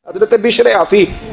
حضرت بشر آفی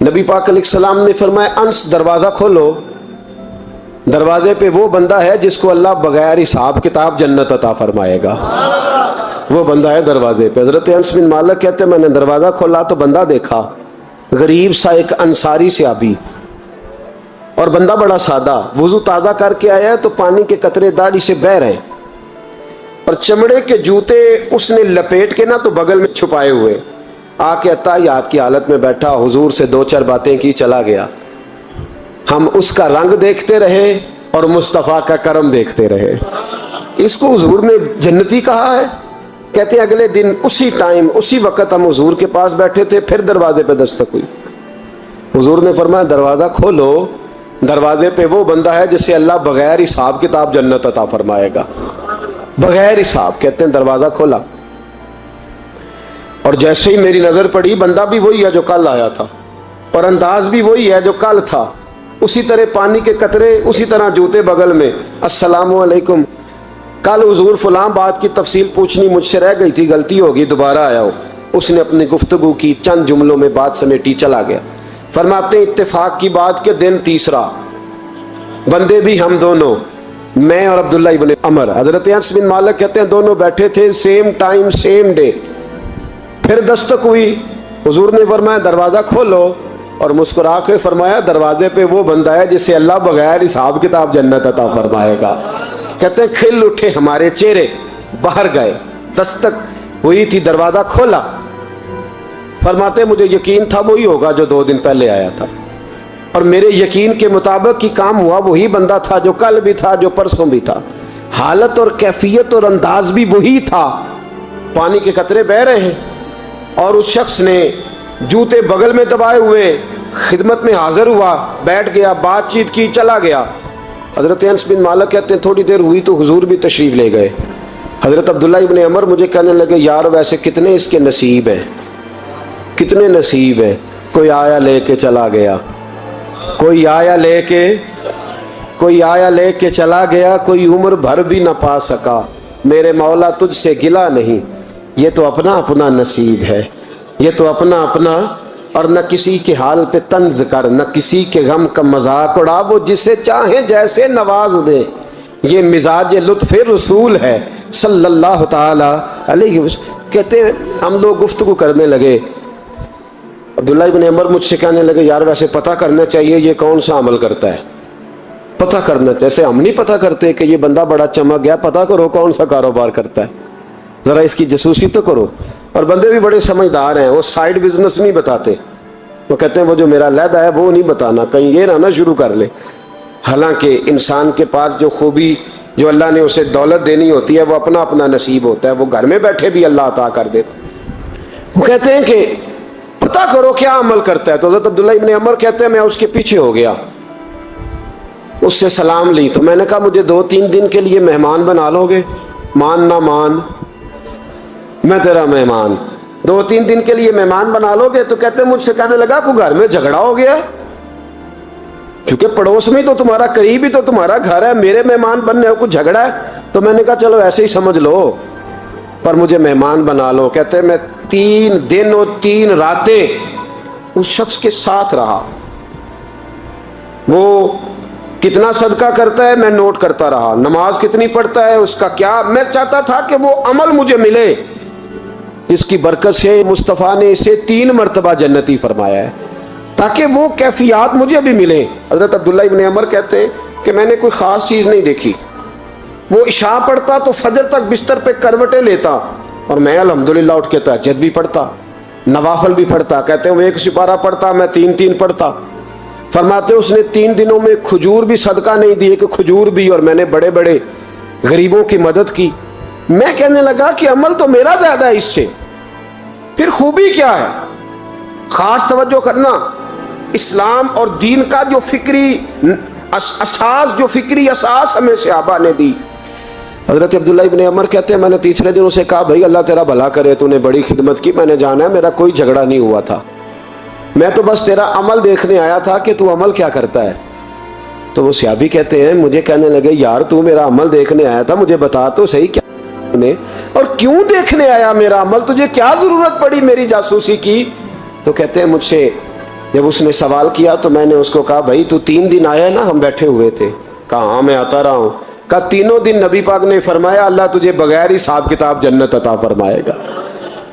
نبی پاک علیہ السلام نے فرمایا انس دروازہ کھولو، دروازے پہ وہ بندہ ہے جس کو اللہ بغیر حساب کتاب جنت عطا فرمائے گا، وہ بندہ ہے دروازے پہ۔ حضرت انس بن مالک کہتے ہیں میں نے دروازہ کھولا تو بندہ دیکھا، غریب سا ایک انصاری صحابی، اور بندہ بڑا سادہ، وضو تازہ کر کے آیا ہے تو پانی کے قطرے داڑھی سے بہہ رہے ہیں، اور چمڑے کے جوتے اس نے لپیٹ کے نا تو بغل میں چھپائے ہوئے، آ کے اتحیات کی حالت میں بیٹھا، حضور سے دو چار باتیں کی، چلا گیا۔ ہم اس کا رنگ دیکھتے رہے اور مصطفیٰ کا کرم دیکھتے رہے۔ اس کو حضور نے جنتی کہا ہے۔ کہتے ہیں اگلے دن اسی ٹائم اسی وقت ہم حضور کے پاس بیٹھے تھے، پھر دروازے پہ دستک ہوئی، حضور نے فرمایا دروازہ کھولو، دروازے پہ وہ بندہ ہے جسے اللہ بغیر حساب کتاب جنت عطا فرمائے گا، بغیر حساب۔ کہتے ہیں دروازہ کھولا، اور جیسے ہی میری نظر پڑی بندہ بھی وہی ہے جو کل آیا تھا، اور انداز بھی وہی ہے جو کل تھا، اسی طرح پانی کے قطرے، اسی طرح جوتے بغل میں، السلام علیکم، کل حضور فلاں بات کی تفصیل پوچھنی مجھ سے رہ گئی تھی، غلطی ہوگی، دوبارہ آیا ہو۔ اس نے اپنی گفتگو کی، چند جملوں میں بات سمیٹی، چلا گیا۔ فرماتے ہیں اتفاق کی بات کہ دن تیسرا، بندے بھی ہم دونوں، میں اور عبداللہ ابن عمر، حضرت انس بن مالک کہتے ہیں دونوں بیٹھے تھے، سیم ٹائم سیم ڈے۔ پھر دستک ہوئی، حضور نے فرمایا دروازہ کھولو، اور مسکرا کے فرمایا دروازے پہ وہ بندہ ہے جسے اللہ بغیر حساب کتاب جنت عطا فرمائے گا۔ کہتے ہیں کھل اٹھے ہمارے چہرے، باہر گئے، دستک ہوئی تھی، دروازہ کھولا۔ فرماتے ہیں مجھے یقین تھا وہی ہوگا جو 2 دن پہلے آیا تھا، اور میرے یقین کے مطابق ہی کام ہوا، وہی بندہ تھا جو کل بھی تھا، جو پرسوں بھی تھا، حالت اور کیفیت اور انداز بھی وہی تھا، پانی کے قطرے بہہ رہے ہیں، اور اس شخص نے جوتے بغل میں دبائے ہوئے خدمت میں حاضر ہوا، بیٹھ گیا، بات چیت کی، چلا گیا۔ حضرت انس بن مالک کہتے ہیں تھوڑی دیر ہوئی تو حضور بھی تشریف لے گئے۔ حضرت عبداللہ ابن عمر مجھے کہنے لگے یار ویسے کتنے اس کے نصیب ہیں، کتنے نصیب ہیں، کوئی آیا لے کے چلا گیا، کوئی آیا لے کے چلا گیا، کوئی عمر بھر بھی نہ پا سکا، میرے مولا تجھ سے گلا نہیں، یہ تو اپنا اپنا نصیب ہے، یہ تو اپنا اپنا، اور نہ کسی کے حال پہ طنز کر، نہ کسی کے غم کا مذاق اڑا، وہ جسے چاہے جیسے نواز دے، یہ مزاج لطف رسول ہے صلی اللہ تعالی علیہ وسلم۔ کہتے ہیں ہم لوگ گفتگو کرنے لگے، عبداللہ ابن عمر مجھ سے کہنے لگے یار ویسے پتہ کرنا چاہیے یہ کون سا عمل کرتا ہے، پتہ کرنا، جیسے ہم نہیں پتہ کرتے کہ یہ بندہ بڑا چمک گیا، پتہ کرو کون سا کاروبار کرتا ہے، ذرا اس کی جاسوسی تو کرو۔ اور بندے بھی بڑے سمجھدار ہیں، وہ سائیڈ بزنس نہیں بتاتے، وہ کہتے ہیں وہ جو میرا علیحدہ ہے وہ نہیں بتانا، کہیں یہ نہ شروع کر لے۔ حالانکہ انسان کے پاس جو خوبی، جو اللہ نے اسے دولت دینی ہوتی ہے، وہ اپنا اپنا نصیب ہوتا ہے، وہ گھر میں بیٹھے بھی اللہ عطا کر دیتا۔ وہ کہتے ہیں کہ پتہ کرو کیا عمل کرتا ہے، تو حضرت عبداللہ ابن عمر کہتے ہیں میں اس کے پیچھے ہو گیا، اس سے سلام لی، تو میں نے کہا مجھے 2-3 دن کے لیے مہمان بنا لو گے، مان نہ مان میں تیرا مہمان، 2-3 دن کے لیے مہمان بنا لو گے؟ تو کہتے ہیں مجھ سے کہنے لگا کوئی گھر میں جھگڑا ہو گیا، کیونکہ پڑوس میں تو تمہارا قریب ہی تو تمہارا گھر ہے، میرے مہمان بننے ہو، کچھ جھگڑا ہے؟ تو میں نے کہا چلو ایسے ہی سمجھ لو، پر مجھے مہمان بنا لو۔ کہتے ہیں میں 3 دن اور 3 راتیں اس شخص کے ساتھ رہا، وہ کتنا صدقہ کرتا ہے میں نوٹ کرتا رہا، نماز کتنی پڑھتا ہے، اس کا کیا، میں چاہتا تھا کہ وہ عمل مجھے ملے، اس کی برکت سے مصطفیٰ نے اسے 3 مرتبہ جنتی فرمایا ہے تاکہ وہ کیفیات مجھے بھی ملیں۔ حضرت عبداللہ ابن عمر کہتے ہیں کہ میں نے کوئی خاص چیز نہیں دیکھی، وہ عشاء پڑھتا تو فجر تک بستر پہ کروٹیں لیتا، اور میں الحمدللہ اٹھ کے تہجد بھی پڑھتا، نوافل بھی پڑھتا۔ کہتے ہیں وہ 1 سپارہ پڑھتا، میں 3 پڑھتا۔ فرماتے اس نے 3 دنوں میں کھجور بھی صدقہ نہیں دی، کہ کھجور بھی، اور میں نے بڑے بڑے غریبوں کی مدد کی۔ میں کہنے لگا کہ عمل تو میرا زیادہ ہے اس سے، پھر خوبی کیا ہے؟ خاص توجہ کرنا، اسلام اور دین کا جو فکری اساس ہمیں صحابہ نے دی۔ حضرت عبداللہ ابن عمر کہتے ہیں میں نے تیسرے دن اسے کہا بھائی اللہ تیرا بھلا کرے، تو نے بڑی خدمت کی، میں نے جانا ہے میرا کوئی جھگڑا نہیں ہوا تھا، میں تو بس تیرا عمل دیکھنے آیا تھا کہ تو عمل کیا کرتا ہے۔ تو وہ صحابی کہتے ہیں مجھے کہنے لگے یار تو میرا عمل دیکھنے آیا تھا، مجھے بتا تو صحیح کیا اور کیوں دیکھنے آیا میرا عمل، تجھے کیا ضرورت پڑی میری جاسوسی کی؟ تو کہتے ہیں مجھ سے جب اس نے سوال کیا تو میں نے اس کو کہا بھائی تو 3 دن آیا نا ہم بیٹھے ہوئے تھے؟ کہا ہاں میں آتا رہا ہوں۔ کہا 3 دن نبی پاک نے فرمایا اللہ تجھے بغیر حساب کتاب جنت عطا فرمائے گا۔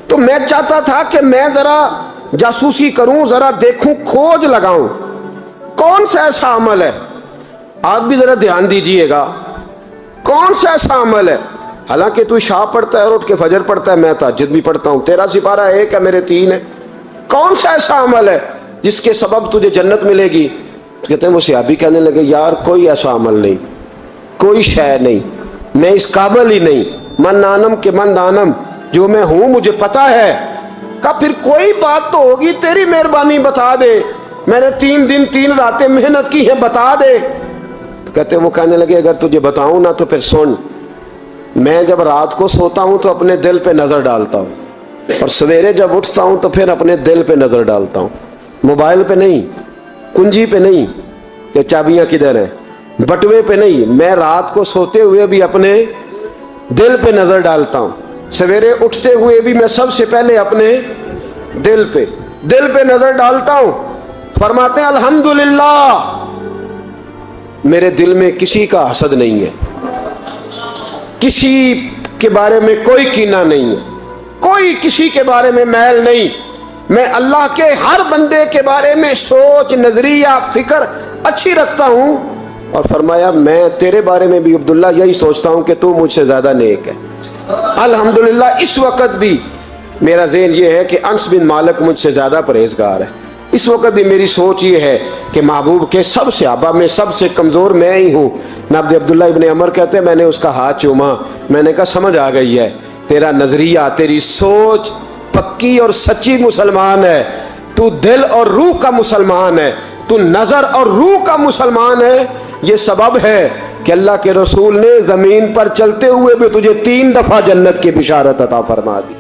تو میں چاہتا تھا کہ میں ذرا جاسوسی کروں، ذرا دیکھوں، کھوج لگاؤں کون سا ایسا عمل ہے، آپ بھی ذرا دھیان دیجئے گا، کون سا ایسا عمل ہے، حالانکہ تو عشاء پڑھتا ہے اور اٹھ کے فجر پڑھتا ہے، میں تہجد بھی پڑھتا ہوں، تیرا سپارہ 1 ہے میرے 3 ہے، کون سا ایسا عمل ہے جس کے سبب تجھے جنت ملے گی؟ تو کہتے ہیں وہ صحابی کہنے لگے یار کوئی ایسا عمل نہیں، کوئی شے نہیں، میں اس قابل ہی نہیں، من آنم کے من دانم، جو میں ہوں مجھے پتا ہے۔ کہا پھر کوئی بات تو ہوگی، تیری مہربانی بتا دے، میں نے 3 دن 3 راتیں محنت کی ہیں، بتا دے۔ تو کہتے ہیں وہ کہنے لگے اگر تجھے بتاؤں نا تو پھر سن، میں جب رات کو سوتا ہوں تو اپنے دل پہ نظر ڈالتا ہوں، اور سویرے جب اٹھتا ہوں تو پھر اپنے دل پہ نظر ڈالتا ہوں، موبائل پہ نہیں، کنجی پہ نہیں کہ چابیاں کدھر ہیں، بٹوے پہ نہیں، میں رات کو سوتے ہوئے بھی اپنے دل پہ نظر ڈالتا ہوں، سویرے اٹھتے ہوئے بھی میں سب سے پہلے اپنے دل پہ نظر ڈالتا ہوں۔ فرماتے ہیں الحمدللہ میرے دل میں کسی کا حسد نہیں ہے، کسی کے بارے میں کوئی کینہ نہیں ہے، کوئی کسی کے بارے میں میل نہیں، میں اللہ کے ہر بندے کے بارے میں سوچ، نظریہ، فکر اچھی رکھتا ہوں۔ اور فرمایا میں تیرے بارے میں بھی عبداللہ یہی سوچتا ہوں کہ تو مجھ سے زیادہ نیک ہے۔ الحمدللہ اس وقت بھی میرا ذہن یہ ہے کہ انس بن مالک مجھ سے زیادہ پرہیزگار ہے، اس وقت بھی میری سوچ یہ ہے کہ محبوب کے سب صحابہ میں سب سے کمزور میں ہی ہوں۔ نبی عبداللہ ابن عمر کہتے ہیں میں نے اس کا ہاتھ چوما، میں نے کہا سمجھ آ گئی ہے، تیرا نظریہ، تیری سوچ پکی اور سچی مسلمان ہے، تو دل اور روح کا مسلمان ہے، تو نظر اور روح کا مسلمان ہے۔ یہ سبب ہے کہ اللہ کے رسول نے زمین پر چلتے ہوئے بھی تجھے 3 دفعہ جنت کی بشارت عطا فرما دی۔